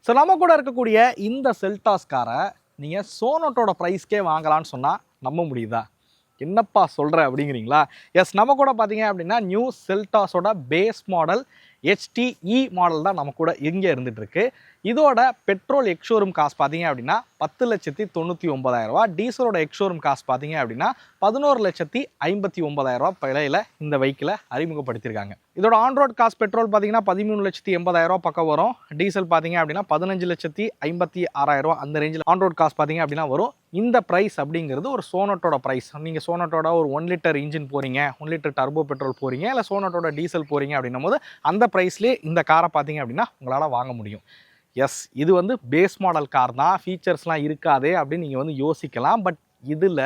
So நம்ம கூட இருக்கக்கூடிய இந்த செல்டாஸ் காரை நீங்கள் சோனட்டோட ப்ரைஸ்க்கே வாங்கலான்னு சொன்னால் நம்ப முடியுதா? என்னப்பா சொல்கிற அப்படிங்கிறீங்களா? எஸ், நம்ம கூட பார்த்தீங்க அப்படின்னா நியூ செல்டாஸோட பேஸ் மாடல் HTE மாடல் தான் நம்ம கூட இங்கே இருந்துகிட்ருக்கு. இதோட பெட்ரோல் எக்ஷோரூம் காசு பார்த்தீங்க அப்படின்னா 10,99,000 டீசலோட எக்ஷோரூம் காசு பார்த்தீங்க அப்படின்னா 11,59,000 விலையில் இந்த வெஹிக்கிளை அறிமுகப்படுத்தியிருக்காங்க. இதோட ஆன்ரோட் காசு பெட்ரோல் பார்த்தீங்கன்னா 13,80,000 பக்கம் வரும். டீசல் பார்த்தீங்க அப்படின்னா 15,56,000 அந்த ரேஞ்சில் ஆன்ரோட் காசு பார்த்தீங்க அப்படின்னா வரும். இந்த ப்ரைஸ் அப்படிங்கிறது ஒரு சோனட்டோட ப்ரைஸ். நீங்கள் சோனட்டோட ஒரு 1 லிட்டர் இன்ஜின் போகிறீங்க, 1 லிட்டர் டர்போ பெட்ரோல் போகிறீங்க, இல்லை சோனட்டோட டீசல் போகிறீங்க அப்படின்னும் போது அந்த ப்ரைஸ்லேயே இந்த காரை பார்த்தீங்க அப்படின்னா உங்களால் வாங்க முடியும். எஸ், இது வந்து பேஸ் மாடல் கார் தான், ஃபீச்சர்ஸ்லாம் இருக்காதே அப்படின்னு நீங்கள் வந்து யோசிக்கலாம். பட் இதில்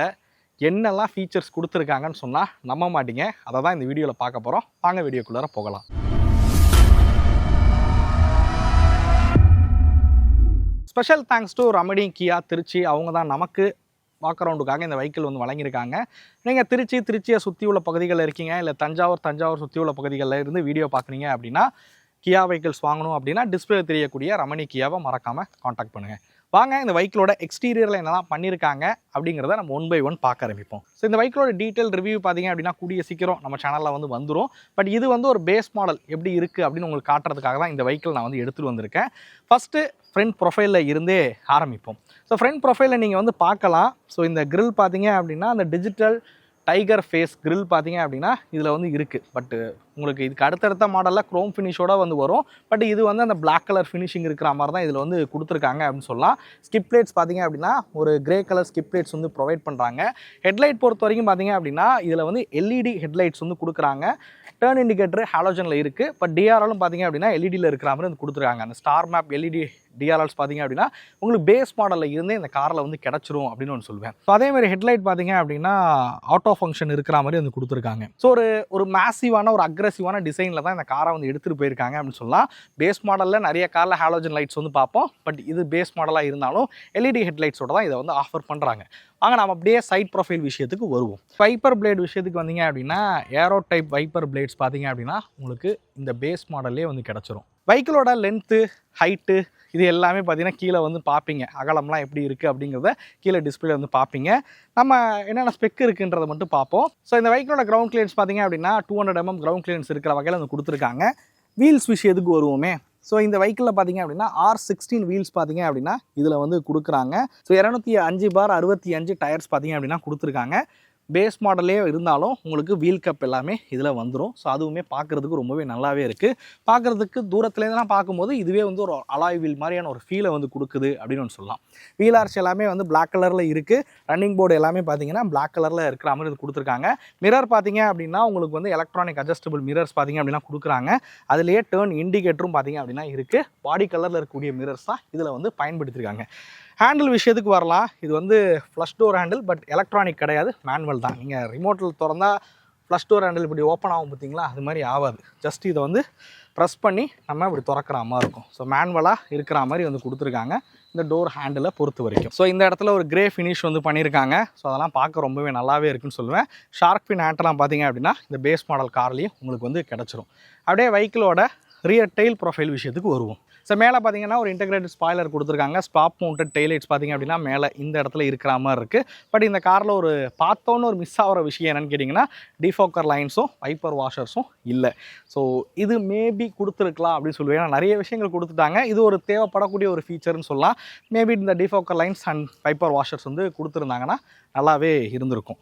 என்னெல்லாம் ஃபீச்சர்ஸ் கொடுத்துருக்காங்கன்னு சொன்னால் நம்ப மாட்டீங்க. அதை தான் இந்த வீடியோவில் பார்க்க போகிறோம். வாங்க வீடியோக்குள்ளார போகலாம். ஸ்பெஷல் தேங்க்ஸ் டு ரெமடி கியா திருச்சி. அவங்க தான் நமக்கு வாக் அரவுண்டுக்காக இந்த வெஹிக்கிள் வந்து வழங்கியிருக்காங்க. நீங்கள் திருச்சியை சுற்றி உள்ள பகுதிகளில் இருக்கீங்க, இல்லை தஞ்சாவூர் சுற்றி உள்ள பகுதிகளில் இருந்து வீடியோ பார்க்குறீங்க அப்படின்னா கியா வெஹிக்கிள்ஸ் வாங்கணும் அப்படின்னா டிஸ்பிளே தெரியக்கூடிய ரெமடி கியாவை மறக்காமல் காண்டாக்ட் பண்ணுங்கள். வாங்க இந்த வெஹிக்கிளோட எக்ஸ்டீரியரில் என்னெல்லாம் பண்ணியிருக்காங்க அப்படிங்கிறத நம்ம 1 by 1 பார்க்க ஆரம்பிப்போம். ஸோ இந்த வெஹிக்கிளோட டீட்டெயில் ரிவ்யூ பார்த்தீங்க அப்படின்னா கூடிய சீக்கிரம் நம்ம சேனலில் வந்து வந்துடும். பட் இது வந்து ஒரு பேஸ் மாடல் எப்படி இருக்குது அப்படின்னு உங்களுக்கு காட்டுறதுக்காக தான் இந்த வெஹிக்கிள் நான் வந்து எடுத்துகிட்டு வந்திருக்கேன். ஃபஸ்ட்டு ஃப்ரண்ட் ப்ரொஃபைலில் இருந்தே ஆரம்பிப்போம். ஸோ ஃப்ரண்ட் ப்ரொஃபைலில் நீங்கள் வந்து பார்க்கலாம். ஸோ இந்த கிரில் பார்த்தீங்க அப்படின்னா அந்த டிஜிட்டல் டைகர் ஃபேஸ் கிரில் பார்த்தீங்க அப்படின்னா இதில் வந்து இருக்குது. பட்டு உங்களுக்கு இதுக்கு அடுத்தடுத்த மாடலில் க்ரோம் ஃபினிஷோடு வந்து வரும். பட் இது வந்து அந்த பிளாக் கலர் ஃபினிஷிங் இருக்கிற மாதிரி தான் இதில் வந்து கொடுத்துருக்காங்க அப்படின்னு சொல்லலாம். ஸ்கிப் லைட்ஸ் பார்த்தீங்க அப்படின்னா ஒரு கிரே கலர் ஸ்கிப் லைட்ஸ் வந்து ப்ரொவைட் பண்ணுறாங்க. ஹெட்லைட் பொறுத்த வரைக்கும் பார்த்தீங்க அப்படின்னா இதில் வந்து LED ஹெட்லைட்ஸ் வந்து கொடுக்குறாங்க. டர்ன் இண்டிகேட்டர் ஹாலோஜனில் இருக்குது. பட் டிஆர்எலும் பார்த்தீங்க அப்படின்னா LEDயில் இருக்கிற மாதிரி வந்து கொடுத்துருக்காங்க. அந்த ஸ்டார் மேப் LED டிஆர்எல்ஸ் பார்த்தீங்க அப்படின்னா உங்களுக்கு பேஸ் மாடலில் இருந்தே இந்த காரில் வந்து கிடச்சிரும் அப்படின்னு ஒன்று சொல்லுவேன். ஸோ அதேமாதிரி ஹெட்லைட் பார்த்தீங்க அப்படின்னா ஆட்டோ ஃபங்க்ஷன் இருக்கிற மாதிரி வந்து கொடுத்துருக்காங்க. ஸோ ஒரு மேசிவான ஒரு அக்ரெசிவான டிசைனில் தான் இந்த காரை வந்து எடுத்துகிட்டு போயிருக்காங்க அப்படின்னு சொல்லலாம். பேஸ் மாடலில் நிறைய காரில் ஹாலோஜன் லைட்ஸ் வந்து பார்ப்போம். பட் இது பேஸ் மாடலாக இருந்தாலும் LED ஹெட்லைட்ஸோட தான் இதை வந்து ஆஃபர் பண்ணுறாங்க. வாங்க நம்ம அப்படியே சைட் ப்ரொஃபைல் விஷயத்துக்கு வருவோம். வைப்பர் பிளேட் விஷயத்துக்கு வந்தீங்க அப்படின்னா ஏரோ டைப் வைப்பர் பிளேட்ஸ் பார்த்தீங்க அப்படின்னா உங்களுக்கு இந்த பேஸ் மாடல்லே வந்து கிடச்சிரும். வெஹிக்கிளோட லென்த்து, ஹைட்டு இது எல்லாமே பார்த்தீங்கன்னா கீழே வந்து பார்ப்பீங்க. அகலம்லாம் எப்படி இருக்குது அப்படிங்கிறத கீழே டிஸ்பிளே வந்து பார்ப்பீங்க. நம்ம என்னென்ன ஸ்பெக் இருக்குன்றதை மட்டும் பார்ப்போம். ஸோ இந்த வெஹிக்கிளோட கிரவுண்ட் கிளியரன்ஸ் பார்த்தீங்க அப்படின்னா 200 mm கிரவுண்ட் கிளியரன்ஸ் இருக்கிற வகையில் வந்து கொடுத்துருக்காங்க. வீல்ஸ் விஷயத்துக்கு வருவோமே. ஸோ இந்த வெஹிக்கிளில் பார்த்தீங்க அப்படின்னா R16 வீல்ஸ் பார்த்தீங்க அப்படின்னா இதில் வந்து கொடுக்குறாங்க. ஸோ 205/65 டயர்ஸ் பார்த்தீங்க அப்படின்னா கொடுத்துருக்காங்க. பேஸ் மாடலே இருந்தாலும் உங்களுக்கு வீல் கப் எல்லாமே இதில் வந்துடும். ஸோ அதுவுமே பார்க்குறதுக்கு ரொம்பவே நல்லாவே இருக்குது. பார்க்குறதுக்கு தூரத்துலேருந்துலாம் பார்க்கும்போது இதுவே வந்து ஒரு அலாய் வீல் மாதிரியான ஒரு ஃபீலை வந்து கொடுக்குது அப்படின்னு ஒன்று சொல்லலாம். வீல் ஆர்ச் எல்லாமே வந்து பிளாக் கலரில் இருக்குது. ரன்னிங் போர்டு எல்லாமே பார்த்தீங்கன்னா பிளாக் கலரில் இருக்கிற மாதிரி இது கொடுத்துருக்காங்க. மிரர் பார்த்தீங்க அப்படின்னா உங்களுக்கு வந்து எலக்ட்ரானிக் அட்ஜஸ்டபிள் மிரர்ஸ் பார்த்தீங்க அப்படின்னா கொடுக்குறாங்க. அதுலேயே டர்ன் இண்டிகேட்டரும் பார்த்தீங்க அப்படின்னா இருக்குது. பாடி கலரில் இருக்கக்கூடிய மிரர்ஸ் தான் இதில் வந்து பயன்படுத்தியிருக்காங்க. ஹேண்டில் விஷயத்துக்கு வரலாம். இது வந்து flush door handle, but electronic கிடையாது, மேனுவல் தான். நீங்கள் ரிமோட்டில் திறந்தால் ஃப்ளஷ் டோர் ஹேண்டில் இப்படி ஓப்பன் ஆகும் பார்த்தீங்களா, அது மாதிரி ஆகாது. ஜஸ்ட் இதை வந்து ப்ரெஸ் பண்ணி நம்ம இப்படி திறக்கிற மாதிரி இருக்கும். ஸோ மேனுவலாக இருக்கிற மாதிரி வந்து கொடுத்துருக்காங்க இந்த டோர் ஹேண்டிலை பொறுத்த வரைக்கும். ஸோ இந்த இடத்துல ஒரு கிரே ஃபினிஷ் வந்து பண்ணியிருக்காங்க. ஸோ அதெல்லாம் பார்க்க ரொம்பவே நல்லாவே இருக்குன்னு சொல்லுவேன். ஷார்க் ஃபின் ஹேண்டெல்லாம் பார்த்தீங்க அப்படின்னா இந்த பேஸ் மாடல் கார்லேயும் உங்களுக்கு வந்து கிடச்சிரும். அப்படியே வெஹிக்கிளோட ரியர் டெயில் ப்ரொஃபைல் விஷயத்துக்கு வருவோம். ஸோ மேலே பார்த்தீங்கன்னா ஒரு இன்டெகிரேட்டட் ஸ்பாய்லர் கொடுத்துருக்காங்க. ஸ்பாப் மவுண்டட் டெய்லைட்ஸ் பார்த்தீங்க அப்படின்னா மேலே இந்த இடத்துல இருக்கிற மாதிரி இருக்குது. பட் இந்த காரில் ஒரு பார்த்தோன்னு ஒரு மிஸ் ஆகிற விஷயம் என்னென்னு கேட்டிங்கன்னா டிஃபோக்கர் லைன்ஸும் வைப்பர் வாஷர்ஸும் இல்லை. ஸோ இது மேபி கொடுத்துருக்கலாம் அப்படின்னு சொல்லுவேன். ஏன்னா நிறைய விஷயங்கள் கொடுத்துட்டாங்க. இது ஒரு தேவைப்படக்கூடிய ஒரு ஃபீச்சர்னு சொல்லலாம். மேபி இந்த டிஃபோக்கர் லைன்ஸ் அண்ட் வைப்பர் வாஷர்ஸ் வந்து கொடுத்துருந்தாங்கன்னா நல்லாவே இருந்திருக்கும்.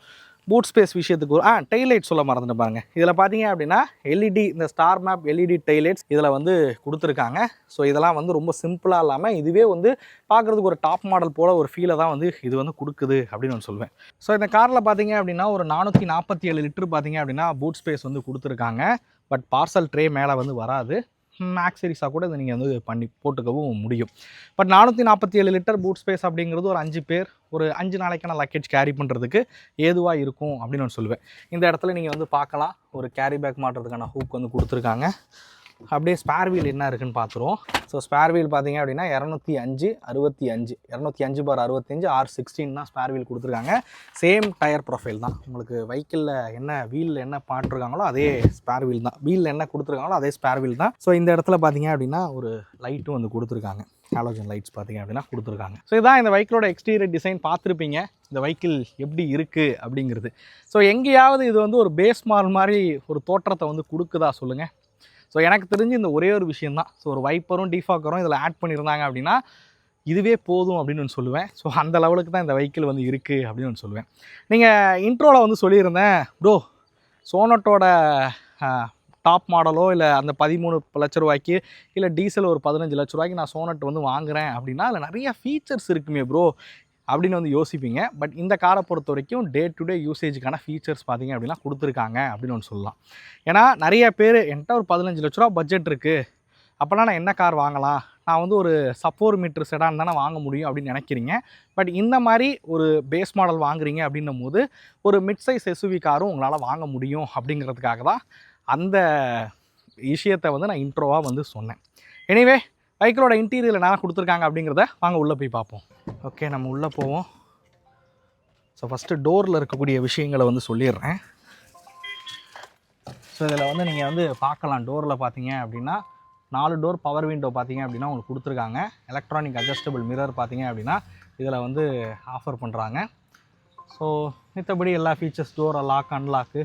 பூட் ஸ்பேஸ் விஷயத்துக்கு ஒரு டெய்லைட் சொல்ல மறந்துட்டு பாருங்க. இதில் பார்த்தீங்க அப்படின்னா LED இந்த ஸ்டார் மேப் LED டெய்லைட்ஸ் இதில் வந்து கொடுத்துருக்காங்க. ஸோ இதெல்லாம் வந்து ரொம்ப சிம்பிளாக இல்லாமல் இதுவே வந்து பார்க்குறதுக்கு ஒரு டாப் மாடல் போல் ஒரு ஃபீலை தான் வந்து இது வந்து கொடுக்குது அப்படின்னு நான் சொல்லுவேன். ஸோ இந்த காரில் பார்த்தீங்க அப்படின்னா ஒரு 447 லிட்டர் பார்த்தீங்க அப்படின்னா பூட் ஸ்பேஸ் வந்து கொடுத்துருக்காங்க. பட் பார்சல் ட்ரே மேலே வந்து வராது. ஆக்சரிஸாக கூட இதை நீங்கள் வந்து பண்ணி போட்டுக்கவும் முடியும். பட் 447 லிட்டர் பூட் ஸ்பேஸ் அப்படிங்கிறது ஒரு 5 பேர் ஒரு 5 நாளைக்கான லக்கேஜ் கேரி பண்ணுறதுக்கு ஏதுவாக இருக்கும் அப்படின்னு நான் சொல்லுவேன். இந்த இடத்துல நீங்கள் வந்து பார்க்கலாம் ஒரு கேரி பேக் மாட்டுறதுக்கான ஹூக் வந்து கொடுத்துருக்காங்க. அப்படியே ஸ்பேர் வீல் என்ன இருக்குன்னு பார்த்துருவோம். ஸோ ஸ்பேர் வீல் பார்த்தீங்க அப்படின்னா 205/65 R16 தான் ஸ்பேர் வீல் கொடுத்துருக்காங்க. சேம் டயர் ப்ரொஃபைல் தான். உங்களுக்கு வெஹிக்கிளில் என்ன வீலில் என்ன பாட்டிருக்காங்களோ அதே ஸ்பேர் வீல் தான். வீலில் என்ன கொடுத்துருக்காங்களோ அதே ஸ்பேர் வீல் தான். ஸோ இந்த இடத்துல பார்த்தீங்க அப்படின்னா ஒரு லைட்டும் வந்து கொடுத்துருக்காங்க. ஹாலோஜன் லைட்ஸ் பார்த்தீங்க அப்படின்னா கொடுத்துருக்காங்க. ஸோ இதான் இந்த வெஹிக்கிளோட எக்ஸ்டீரியர் டிசைன் பார்த்துருப்பீங்க. இந்த வெஹிக்கிள் எப்படி இருக்குது அப்படிங்கிறது. ஸோ எங்கேயாவது இது வந்து ஒரு பேஸ் மாடல் மாதிரி ஒரு தோற்றத்தை வந்து கொடுக்குதா சொல்லுங்கள். ஸோ எனக்கு தெரிஞ்சு இந்த ஒரே ஒரு விஷயம் தான். ஸோ ஒரு வைப்பரும் டிஃபாக்கரும் இதில் ஆட் பண்ணியிருந்தாங்க அப்படின்னா இதுவே போதும் அப்படின்னு சொல்லுவேன். ஸோ அந்த லெவலுக்கு தான் இந்த வெஹிக்கிள் வந்து இருக்குது அப்படின்னு சொல்லுவேன். நீங்கள் இன்ட்ரோவில் வந்து சொல்லியிருந்தேன் ப்ரோ, சோனட்டோட டாப் மாடலோ இல்லை அந்த 13 லட்ச ரூபாய்க்கு இல்லை டீசல் ஒரு 15 லட்ச ரூபாய்க்கு நான் சோனட் வந்து வாங்குகிறேன் அப்படின்னா அதில் நிறைய ஃபீச்சர்ஸ் இருக்குமே ப்ரோ அப்படின்னு வந்து யோசிப்பீங்க. பட் இந்த காரை பொறுத்த வரைக்கும் டே டு டே யூசேஜுக்கான ஃபீச்சர்ஸ் பார்த்தீங்க அப்படின்னா கொடுத்துருக்காங்க அப்படின்னு ஒன்று சொல்லலாம். ஏன்னா நிறைய பேர் என்கிட்ட ஒரு 15 லட்ச ரூபா பட்ஜெட் இருக்குது, அப்போனா நான் என்ன கார் வாங்கலாம், நான் வந்து ஒரு சப் 4 மீட்டர் செடான் தானே வாங்க முடியும் அப்படின்னு நினைக்கிறீங்க. பட் இந்த மாதிரி ஒரு பேஸ் மாடல் வாங்குறீங்க அப்படின்னும் போது ஒரு மிட் சைஸ் எஸ்யூவி காரும் உங்களால் வாங்க முடியும் அப்படிங்கிறதுக்காக தான் அந்த விஷயத்தை வந்து நான் இன்ட்ரோவாக வந்து சொன்னேன். எனிவே வெஹிக்கிளோட இன்டீரியரில் நான் கொடுத்துருக்காங்க அப்படிங்கிறத வாங்க உள்ளே போய் பார்ப்போம். ஓகே, நம்ம உள்ளே போவோம். ஸோ ஃபஸ்ட்டு டோரில் இருக்கக்கூடிய விஷயங்களை வந்து சொல்லிடுறேன். ஸோ இதில் வந்து நீங்கள் வந்து பார்க்கலாம், டோரில் பார்த்தீங்க அப்படின்னா 4 டோர் பவர் விண்டோ பார்த்தீங்க அப்படின்னா உங்களுக்கு கொடுத்துருக்காங்க. எலக்ட்ரானிக் அட்ஜஸ்டபிள் மிரர் பார்த்தீங்க அப்படின்னா இதில் வந்து ஆஃபர் பண்ணுறாங்க. ஸோ மித்தபடி எல்லா ஃபீச்சர்ஸ், டோர் லாக், அன்லாக்கு,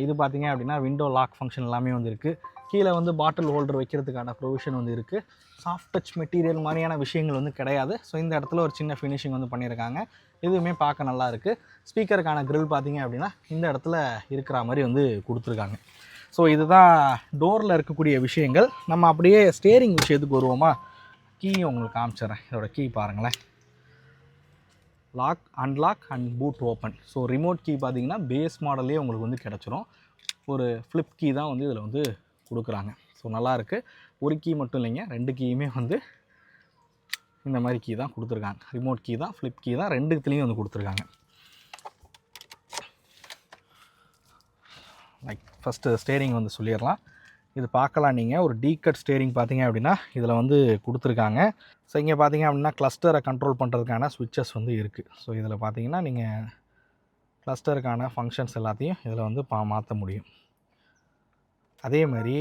இது பார்த்தீங்க அப்படின்னா விண்டோ லாக் ஃபங்க்ஷன் எல்லாமே வந்து இருக்குது. கீழே வந்து பாட்டில் ஹோல்டர் வைக்கிறதுக்கான ப்ரொவிஷன் வந்து இருக்குது. சாஃப்ட் டச் மெட்டீரியல் மாதிரியான விஷயங்கள் வந்து கிடையாது. ஸோ இந்த இடத்துல ஒரு சின்ன ஃபினிஷிங் வந்து பண்ணியிருக்காங்க. இதுவுமே பார்க்க நல்லா இருக்குது. ஸ்பீக்கருக்கான கிரில் பார்த்தீங்க அப்படின்னா இந்த இடத்துல இருக்கிற மாதிரி வந்து கொடுத்துருக்காங்க. ஸோ இதுதான் டோரில் இருக்கக்கூடிய விஷயங்கள். நம்ம அப்படியே ஸ்டேரிங் விஷயத்துக்கு வருவோமா. கீ உங்களுக்கு காமிச்சிட்றேன். இதோட கீ பாருங்களேன். Lock, unlock and boot open. So remote key பார்த்தீங்கன்னா பேஸ் மாடல்லே உங்களுக்கு வந்து கிடச்சிரும். ஒரு ஃப்ளிப் கீ தான் வந்து இதில் வந்து கொடுக்குறாங்க. ஸோ நல்லாயிருக்கு. ஒரு கீ மட்டும் இல்லைங்க, 2 கீயுமே வந்து இந்த மாதிரி கீ தான் கொடுத்துருக்காங்க. ரிமோட் கீ தான், ஃப்ளிப் கீ தான், 2த்துலேயும் வந்து கொடுத்துருக்காங்க. லைக் ஃபஸ்ட்டு ஸ்டேரிங் வந்து சொல்லிடலாம். இது பார்க்கலாம், நீங்கள் ஒரு டீகட் ஸ்டேரிங் பார்த்தீங்க அப்படின்னா இதில் வந்து கொடுத்துருக்காங்க. ஸோ இங்கே பார்த்தீங்க அப்படின்னா கிளஸ்டரை கண்ட்ரோல் பண்ணுறதுக்கான ஸ்விட்சஸ் வந்து இருக்குது. ஸோ இதில் பார்த்தீங்கன்னா நீங்கள் கிளஸ்டருக்கான ஃபங்க்ஷன்ஸ் எல்லாத்தையும் இதில் வந்து மாற்ற முடியும். அதே மாதிரி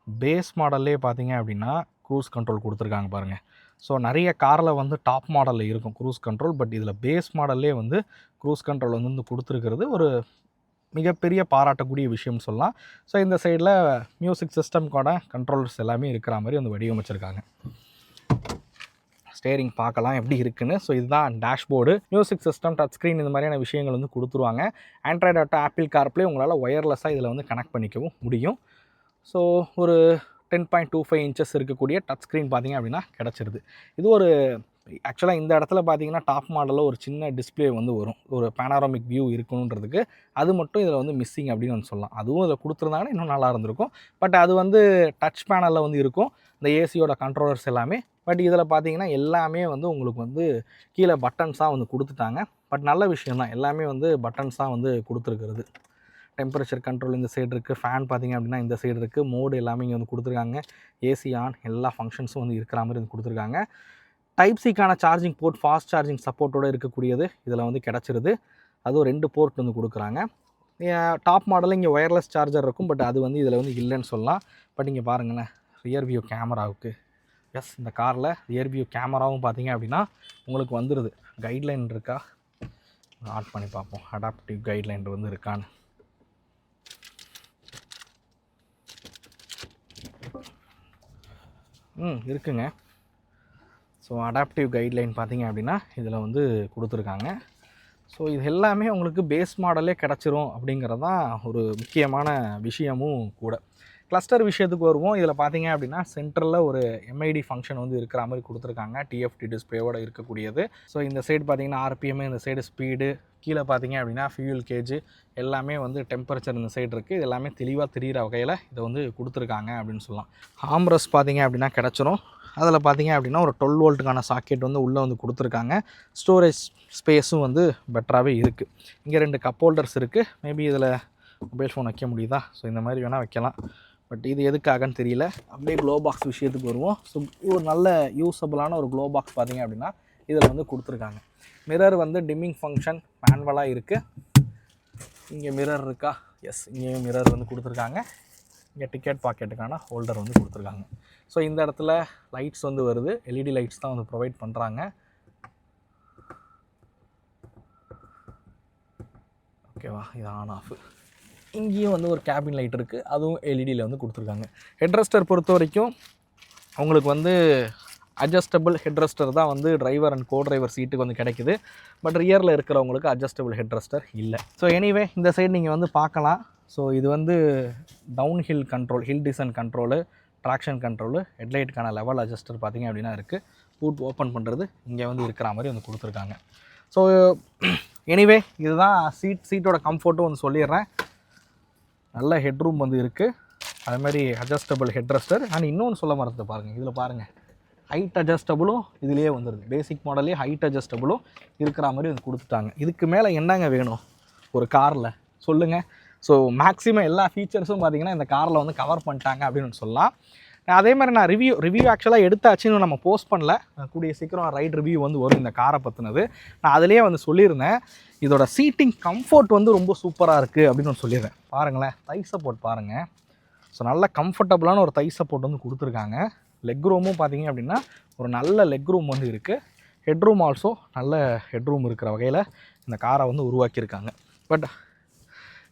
பேஸ் மாடல்லே பார்த்தீங்க அப்படின்னா க்ரூஸ் கண்ட்ரோல் கொடுத்துருக்காங்க பாருங்கள். ஸோ நிறைய காரில் வந்து டாப் மாடலில் இருக்கும் க்ரூஸ் கண்ட்ரோல். பட் இதில் பேஸ் மாடல்லே வந்து க்ரூஸ் கண்ட்ரோல் வந்து கொடுத்துருக்கிறது ஒரு மிகப்பெரிய பாராட்டக்கூடிய விஷயம்னு சொல்லலாம். ஸோ இந்த சைடில் மியூசிக் சிஸ்டம்கான கண்ட்ரோல்ஸ் எல்லாமே இருக்கிற மாதிரி வந்து வடிவமைச்சிருக்காங்க. ஸ்டேரிங் பார்க்கலாம் எப்படி இருக்குன்னு. ஸோ இதுதான் dashboard. Music system, touch screen, இந்த மாதிரியான விஷயங்கள் வந்து கொடுத்துருவாங்க. ஆண்ட்ராய்டு ஆட்டோ, ஆப்பிள் கார்ப்ளே உங்களால் ஒயர்லெஸ்ஸாக இதில் வந்து கனெக்ட் பண்ணிக்கவும் முடியும். ஸோ ஒரு 10.25 இன்ச்சஸ் இருக்கக்கூடிய டச் ஸ்க்ரீன் பார்த்திங்க அப்படின்னா கிடச்சிருது. இது ஒரு ஆக்சுவலாக இந்த இடத்துல பார்த்தீங்கன்னா டாப் மாடலில் ஒரு சின்ன டிஸ்பிளே வந்து வரும், ஒரு பேனாராமிக் வியூ இருக்கணுன்றதுக்கு. அது மட்டும் இதில் வந்து மிஸ்ஸிங் அப்படின்னு வந்து சொல்லலாம். அதுவும் இதில் கொடுத்துருந்தாங்கன்னா இன்னும் நல்லா இருந்திருக்கும். பட் அது வந்து டச் பேனலில் வந்து இருக்கும், இந்த ஏசியோட கண்ட்ரோலர்ஸ் எல்லாமே. பட் இதில் பார்த்தீங்கன்னா எல்லாமே வந்து உங்களுக்கு வந்து கீழே பட்டன்ஸாக வந்து கொடுத்துட்டாங்க. பட் நல்ல விஷயம் தான், எல்லாமே வந்து பட்டன்ஸாக வந்து கொடுத்துருக்குறது. டெம்பரேச்சர் கண்ட்ரோல் இந்த சைடு இருக்குது, ஃபேன் பார்த்திங்க அப்படின்னா இந்த சைடு இருக்குது, மோடு எல்லாமே இங்கே வந்து கொடுத்துருக்காங்க. ஏசி ஆன், எல்லா ஃபங்க்ஷன்ஸும் வந்து இருக்கிற மாதிரி வந்து கொடுத்துருக்காங்க. டைப் சிக்கான சார்ஜிங் போர்ட், ஃபாஸ்ட் சார்ஜிங் சப்போர்ட்டோடு இருக்கக்கூடியது இதில் வந்து கிடச்சிருது. அதுவும் 2 போர்ட் வந்து கொடுக்குறாங்க. டாப் மாடலில் இங்கே ஒயர்லெஸ் சார்ஜர் இருக்கும், பட் அது வந்து இதில் வந்து இல்லைன்னு சொல்லலாம். பட் இங்கே பாருங்களேன், ரியர் வியூ கேமராவுக்கு, எஸ் இந்த காரில் ரியர் வியூ கேமராவும் பார்த்தீங்க அப்படின்னா உங்களுக்கு வந்துடுது. கைட்லைன் இருக்கா, ஆட் பண்ணி பார்ப்போம். அடாப்டிவ் கைட்லைன் வந்து இருக்கான்னு. இருக்குங்க. ஸோ அடாப்டிவ் கைட்லைன் பார்த்தீங்க அப்படின்னா இதில் வந்து கொடுத்துருக்காங்க. ஸோ இது எல்லாமே உங்களுக்கு பேஸ் மாடலே கிடச்சிரும் அப்படிங்கிறது தான் ஒரு முக்கியமான விஷயமும் கூட. கிளஸ்டர் விஷயத்துக்கு வருவோம். இதில் பார்த்தீங்க அப்படின்னா சென்டரில் ஒரு எம்ஐடி ஃபங்க்ஷன் வந்து இருக்கிற மாதிரி கொடுத்துருக்காங்க, டிஎஃப்டி டிஸ்பிளேவோடு இருக்கக்கூடியது. ஸோ இந்த சைடு பார்த்தீங்கன்னா ஆர்பிஎம், இந்த சைடு ஸ்பீடு, கீழே பார்த்தீங்க அப்படின்னா ஃபியூல் கேஜ், எல்லாமே வந்து டெம்பரேச்சர் இந்த சைடு இருக்குது. இது எல்லாமே தெளிவாக தெரிகிற வகையில் இதை வந்து கொடுத்துருக்காங்க அப்படின்னு சொல்லலாம். ஆம்ரஸ் பார்த்தீங்க அப்படின்னா கிடச்சிரும். அதில் பார்த்தீங்க அப்படின்னா ஒரு 12 வோல்ட்டுக்கான சாக்கெட் வந்து உள்ளே வந்து கொடுத்துருக்காங்க. ஸ்டோரேஜ் ஸ்பேஸும் வந்து பெட்டராகவே இருக்குது. இங்கே 2 கப் ஹோல்டர்ஸ் இருக்குது. மேபி இதில் மொபைல் ஃபோன் வைக்க முடியுதா? ஸோ இந்த மாதிரி வேணால் வைக்கலாம். பட் இது எதுக்காகன்னு தெரியல. அப்படியே க்ளோ பாக்ஸ் விஷயத்துக்கு வருவோம். ஸோ ஒரு நல்ல யூஸபிளான ஒரு க்ளோ பாக்ஸ் பார்த்தீங்க அப்படின்னா இதில் வந்து கொடுத்துருக்காங்க. மிரர் வந்து டிம்மிங் ஃபங்க்ஷன் மேனுவலாக இருக்குது. இங்கே மிரர் இருக்கா? எஸ், இங்கேயும் மிரர் வந்து கொடுத்துருக்காங்க. இங்கே டிக்கெட் பாக்கெட்டுக்கான ஹோல்டர் வந்து கொடுத்துருக்காங்க. ஸோ இந்த இடத்துல லைட்ஸ் வந்து வருது, எல்இடி லைட்ஸ் தான் வந்து ப்ரொவைட் பண்ணுறாங்க. ஓகேவா, இது ஆன் ஆஃப். இங்கேயும் வந்து ஒரு கேபின் லைட் இருக்குது, அதுவும் எல்இடியில் வந்து கொடுத்துருக்காங்க. ஹெட்ரெஸ்டர் பொறுத்த வரைக்கும் உங்களுக்கு வந்து அட்ஜஸ்டபிள் ஹெட்ரெஸ்டர் தான் வந்து டிரைவர் அண்ட் கோ டிரைவர் சீட்டுக்கு வந்து கிடைக்குது. பட் ரியரில் இருக்கிறவங்களுக்கு அட்ஜஸ்டபிள் ஹெட்ரெஸ்டர் இல்லை. ஸோ எனிவே இந்த சைடு நீங்கள் வந்து பார்க்கலாம். ஸோ இது வந்து downhill control, hill descent control, traction control, ஹெட்லைட்டுக்கான லெவல் அட்ஜஸ்டர் பார்த்திங்க அப்படின்னா இருக்குது. பூட் ஓப்பன் பண்ணுறது இங்கே வந்து இருக்கிற மாதிரி வந்து கொடுத்துருக்காங்க. ஸோ எனிவே இதுதான் சீட்டோட கம்ஃபர்ட்டும் வந்து சொல்லிடுறேன். நல்ல ஹெட்ரூம் வந்து இருக்குது, அது மாதிரி அட்ஜஸ்டபிள் ஹெட்ரெஸ்டர். அண்ட் இன்னொன்று சொல்ல மறந்து பாருங்கள், இதில் பாருங்கள் ஹைட் அட்ஜஸ்டபுளும் இதுலேயே வந்துடுது. பேசிக் மாடலே ஹைட் அட்ஜஸ்டபுளும் இருக்கிற மாதிரி வந்து கொடுத்துட்டாங்க. இதுக்கு மேலே என்னங்க வேணும் ஒரு காரில் சொல்லுங்கள். ஸோ மேக்ஸிமம் எல்லா ஃபீச்சர்ஸும் பார்த்திங்கன்னா இந்த காரில் வந்து கவர் பண்ணிட்டாங்க அப்படின்னு சொல்லலாம். அதே மாதிரி நான் ரிவ்யூ ஆக்சுவலாக எடுத்தாச்சுன்னு நம்ம போஸ்ட் பண்ணல, கூடிய சீக்கிரம் ரைட் ரிவ்யூ வந்து வரும் இந்த காரை பற்றினது. நான் அதிலே வந்து சொல்லியிருந்தேன், இதோட சீட்டிங் கம்ஃபர்ட் வந்து ரொம்ப சூப்பராக இருக்குது அப்படின்னு சொல்லிடுறேன். பாருங்களேன், தை சப்போர்ட் பாருங்கள். ஸோ நல்ல கம்ஃபர்டபுளான ஒரு தை சப்போர்ட் வந்து கொடுத்துருக்காங்க. லெக் ரூமும் பார்த்திங்க அப்படின்னா ஒரு நல்ல லெக் ரூம் வந்து இருக்குது. ஹெட்ரூம் ஆல்சோ நல்ல ஹெட்ரூம் இருக்கிற வகையில் இந்த காரை வந்து உருவாக்கியிருக்காங்க. பட்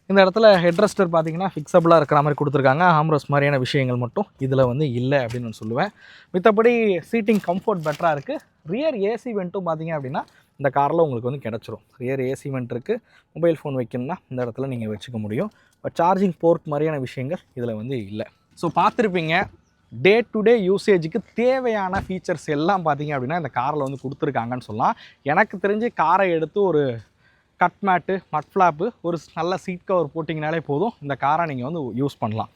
இந்த இடத்துல ஹெட்ரெஸ்டர் பார்த்திங்கன்னா ஃபிக்ஸபிளாக இருக்கிற மாதிரி கொடுத்துருக்காங்க. ஆம்ரெஸ்ட் மாதிரியான விஷயங்கள் மட்டும் இதில் வந்து இல்லை அப்படின்னு நான் சொல்லுவேன். மித்தபடி சீட்டிங் கம்ஃபர்ட் பெட்டராக இருக்குது. ரியர் ஏசி வெண்ட்டும் பார்த்திங்க அப்படின்னா இந்த காரில் உங்களுக்கு வந்து கிடச்சிரும். ரியர் ஏசி வெண்ட் இருக்குது. மொபைல் ஃபோன் வைக்கணும்னா இந்த இடத்துல நீங்கள் வச்சுக்க முடியும். பட் சார்ஜிங் போர்ட் மாதிரியான விஷயங்கள் இதில் வந்து இல்லை. ஸோ பார்த்துருப்பீங்க, டே டு டே யூசேஜுக்கு தேவையான ஃபீச்சர்ஸ் எல்லாம் பார்த்திங்க அப்படின்னா இந்த காரில் வந்து கொடுத்துருக்காங்கன்னு சொல்லலாம். எனக்கு தெரிஞ்சு காரை எடுத்து ஒரு கட் மேட்டு, மட் ஃப்ளாப்பு, ஒரு நல்ல சீட் கவர் போட்டிங்கனாலே போதும், இந்த காரை நீங்கள் வந்து யூஸ் பண்ணலாம்.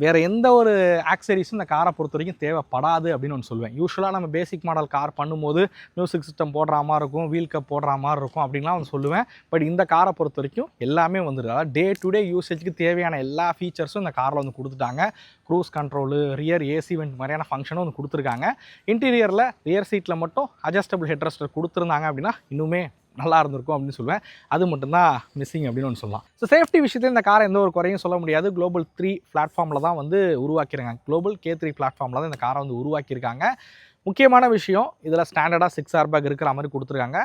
வேறு எந்த ஒரு ஆக்சரிஸும் இந்த காரை பொறுத்த வரைக்கும் தேவைப்படாது அப்படின்னு ஒன்று சொல்லுவேன். யூஸ்வலாக நம்ம பேசிக் மாடல் கார் பண்ணும்போது மியூசிக் சிஸ்டம் போடுற மாதிரி இருக்கும், வீல் கப் போடுற மாதிரி இருக்கும் அப்படின்லாம் வந்து சொல்லுவேன். பட் இந்த காரை பொறுத்த வரைக்கும் எல்லாமே வந்துடுது. அதாவது டே டு டே யூசேஜுக்கு தேவையான எல்லா ஃபீச்சர்ஸும் இந்த காரில் வந்து கொடுத்துட்டாங்க. Cruise control, rear AC went மாதிரியான ஃபங்க்ஷனும் வந்து கொடுத்துருக்காங்க. இன்டீரியரில் ரியர் சீட்டில் மட்டும் அட்ஜஸ்டபிள் ஹெட்ரெஸ்டர் கொடுத்துருந்தாங்க அப்படின்னா இன்னுமே நல்லா இருந்திருக்கும் அப்படின்னு சொல்லுவேன். அது மட்டும்தான் மிஸ்ஸிங் அப்படின்னு ஒன்று சொல்லலாம். ஸோ சேஃப்டி விஷயத்தில் இந்த காரை எந்த ஒரு குறையும் சொல்ல முடியாது. குளோபல் 3 பிளாட்ஃபார்மில் தான் வந்து உருவாக்கியிருக்காங்க. குளோபல் K3 பிளாட்ஃபார்மில் தான் இந்த காரை வந்து உருவாக்கியிருக்காங்க. முக்கியமான விஷயம், இதில் ஸ்டாண்டர்டாக 6 ஏர்பேக் இருக்கிற மாதிரி கொடுத்துருக்காங்க.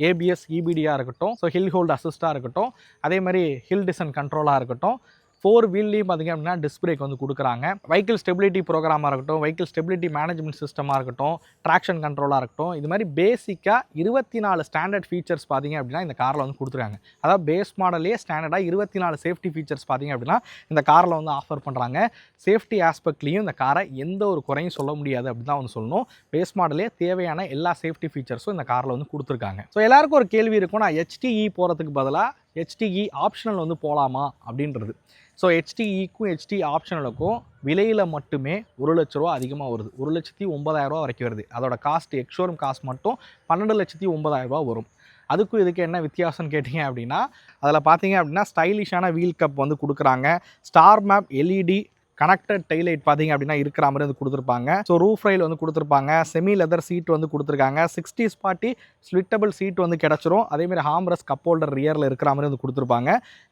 ABS EBDயாக இருக்கட்டும், ஸோ ஹில் ஹோல்ட் அசிஸ்ட்டாக இருக்கட்டும், அதே மாதிரி ஹில் டிசன் கண்ட்ரோலாக இருக்கட்டும், 4 வீல்லையும் பார்த்திங்க அப்படின்னா டிஸ்க் பிரேக் வந்து கொடுக்குறாங்க. வெஹிக்கிள் ஸ்டெபிலிட்டி ப்ரோக்ராமாக இருக்கட்டும், வெஹிக்கிள் ஸ்டெபிலிட்டி மேனேஜ்மெண்ட் சிஸ்டமாக இருக்கட்டும், ட்ராக்ஷன் கண்ட்ரோலாக இருக்கட்டும், இது மாதிரி பேசிக்காக 24 ஸ்டாண்டர்ட் ஃபீச்சர்ஸ் பார்த்திங்க அப்படின்னா இந்த காரில் வந்து கொடுத்துருக்காங்க. அதாவது பேஸ் மாடலே ஸ்டாண்டர்டாக 24 சேஃப்டி ஃபீச்சர்ஸ் பார்த்திங்க அப்படின்னா இந்த காரில் வந்து ஆஃபர் பண்ணுறாங்க. சேஃப்டி ஆஸ்பெக்ட்லேயும் இந்த காரை எந்த ஒரு குறையும் சொல்ல முடியாது அப்படி தான் வந்து சொல்லணும். பேஸ் மாடலே தேவையான எல்லா சேஃப்டி ஃபீச்சர்ஸும் இந்த காரில் வந்து கொடுத்துருக்காங்க. ஸோ எல்லாருக்கும் ஒரு கேள்வி இருக்கும், நான் HTE போகிறதுக்கு பதிலாக HTE ஆப்ஷனல் வந்து போகலாமா அப்படின்றது. ஸோ HTEக்கும் HTE ஆப்ஷனலுக்கும் விலையில் மட்டுமே 1 லட்ச ரூபா அதிகமாக வருது. 1,09,000 வரைக்கும் வருது. அதோட காஸ்ட் எக்ஸ்ஷோரூம் காஸ்ட் மட்டும் 12,09,000 வரும். அதுக்கும் இதுக்கு என்ன வித்தியாசம்னு கேட்டிங்க அப்படின்னா, அதில் பார்த்தீங்க அப்படின்னா ஸ்டைலிஷான வீல் கப் வந்து கொடுக்குறாங்க. Star map LED connected taillight பார்த்திங்க அப்படின்னா இருக்கிற மாதிரி வந்து கொடுத்துருப்பாங்க. ஸோ ரூஃப் ரைல் வந்து கொடுத்துருப்பாங்க. செமி லெதர் சீட் வந்து கொடுத்துருக்காங்க. 60/40 ஸ்ப்ளிட்டபிள் சீட் வந்து கிடச்சிரும். அதேமாதிரி ஹார்ம்ரெஸ்ட் கப் ஹோல்டர் ரியரில் இருக்கிற மாதிரி வந்து கொடுத்துருப்பாங்க.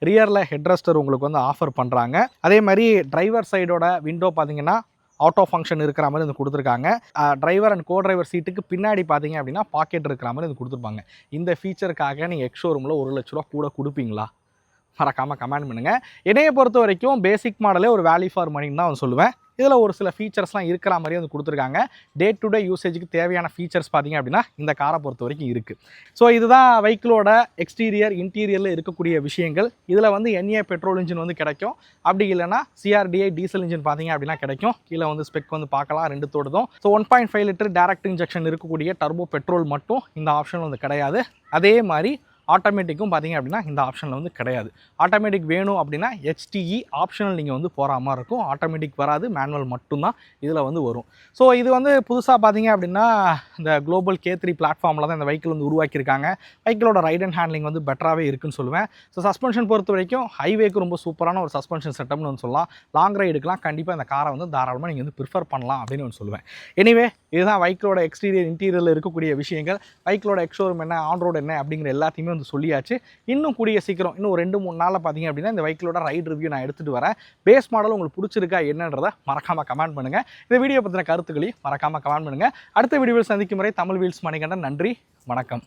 ரியரில் ஹெட்ரெஸ்டர் உங்களுக்கு வந்து ஆஃபர் பண்ணுறாங்க. அதே மாதிரி டிரைவர் சைடோட விண்டோ பார்த்திங்கன்னா ஆட்டோ ஃபங்க்ஷன் இருக்கிற மாதிரி வந்து கொடுத்துருக்காங்க. டிரைவர் அண்ட் கோ டிரைவர் சீட்டுக்கு பின்னாடி பார்த்தீங்க அப்படின்னா பாக்கெட் இருக்கிற மாதிரி வந்து கொடுத்துருப்பாங்க. இந்த ஃபீச்சருக்காக நீங்கள் எக்ஸ்ஷோரூமில் 1 லட்ச ரூபா கூட கொடுப்பீங்களா? மறக்காமல் கமெண்ட் பண்ணுங்கள். என்னையை பொறுத்த வரைக்கும் பேசிக் மாடலே ஒரு வேல்யூ ஃபார் மணின்னு தான் சொல்லுவேன். இதில் ஒரு சில ஃபீச்சர்ஸ்லாம் இருக்கிற மாதிரி வந்து கொடுத்துருக்காங்க. டே டு டே யூசேஜுக்கு தேவையான ஃபீச்சர்ஸ் பார்த்திங்க அப்படின்னா இந்த காரை பொறுத்த வரைக்கும் இருக்குது. ஸோ இதுதான் வெஹிக்கிளோட எக்ஸ்டீரியர் இன்டீரியரில் இருக்கக்கூடிய விஷயங்கள். இதில் வந்து NA பெட்ரோல் இன்ஜின் வந்து கிடைக்கும். அப்படி இல்லைனா CRDI டீசல் இன்ஜின் பார்த்திங்க அப்படின்னா கிடைக்கும். கீழே வந்து ஸ்பெக் வந்து பார்க்கலாம், 2 தோடுதும். ஸோ 1.5 லிட்டர் டைரக்ட் இன்ஜெக்ஷன் இருக்கக்கூடிய டர்போ பெட்ரோல் மட்டும் இந்த ஆப்ஷன் வந்து கிடையாது. அதே மாதிரி ஆட்டோமேட்டிக்கும் பார்த்திங்க அப்படின்னா இந்த ஆப்ஷனில் வந்து கிடையாது. ஆட்டோமேட்டிக் வேணும் அப்படின்னா HTE ஆப்ஷனல் நீங்கள் வந்து போகிற மாதிரி இருக்கும். ஆட்டோமேட்டிக் வராது, மேனுவல் மட்டும்தான் இதில் வந்து வரும். ஸோ இது வந்து புதுசாக பார்த்திங்க அப்படின்னா இந்த குளோபல் K3 பிளாட்ஃபார்மில் தான் இந்த வெஹிக்கிள் வந்து உருவாக்கியிருக்காங்க. வெஹிக்கிளோட ரைட் அண்ட் ஹேண்ட்லிங் வந்து பெட்டராகவே இருக்குன்னு சொல்லுவேன். ஸோ சஸ்பென்ஷன் பொறுத்த வரைக்கும் ஹைவேக்கு ரொம்ப சூப்பரான ஒரு சஸ்பென்ஷன் செட்டப்னு வந்து சொல்லலாம். லாங் ரைடுக்கெலாம் கண்டிப்பாக இந்த காரை வந்து தாராளமாக நீங்கள் வந்து ப்ரிஃபர் பண்ணலாம் அப்படின்னு வந்து சொல்லுவேன். எனிவே இதுதான் வெஹிக்கிளோட எக்ஸ்டீரியர் இன்டீரியரில் இருக்கக்கூடிய விஷயங்கள். வெஹிக்கிளோட எக்ஸ்ஷோரூம் என்ன, ஆன் ரோடு என்ன அப்படிங்கிற எல்லாத்தையுமே வந்து சொல்லியாச்சு. இன்னும் கூடிய சீக்கிரம் இன்னும் ஒரு 2-3 நாளில் பார்த்தீங்க அப்படின்னா இந்த வெஹிக்கிளோட ரைட் ரிவ்யூ நான் எடுத்துகிட்டு வரேன். பேஸ் மாடல் உங்களுக்கு பிடிச்சிருக்கா என்னன்றதை மறக்காமல் கமெண்ட் பண்ணுங்கள். இந்த வீடியோ பற்றின கருத்துக்களையும் மறக்காமல் கமெண்ட் பண்ணுங்கள். அடுத்த வீடியோவில் சந்திக்கும் வரை தமிழ் வீல்ஸ் மணிகண்டன். நன்றி, வணக்கம்.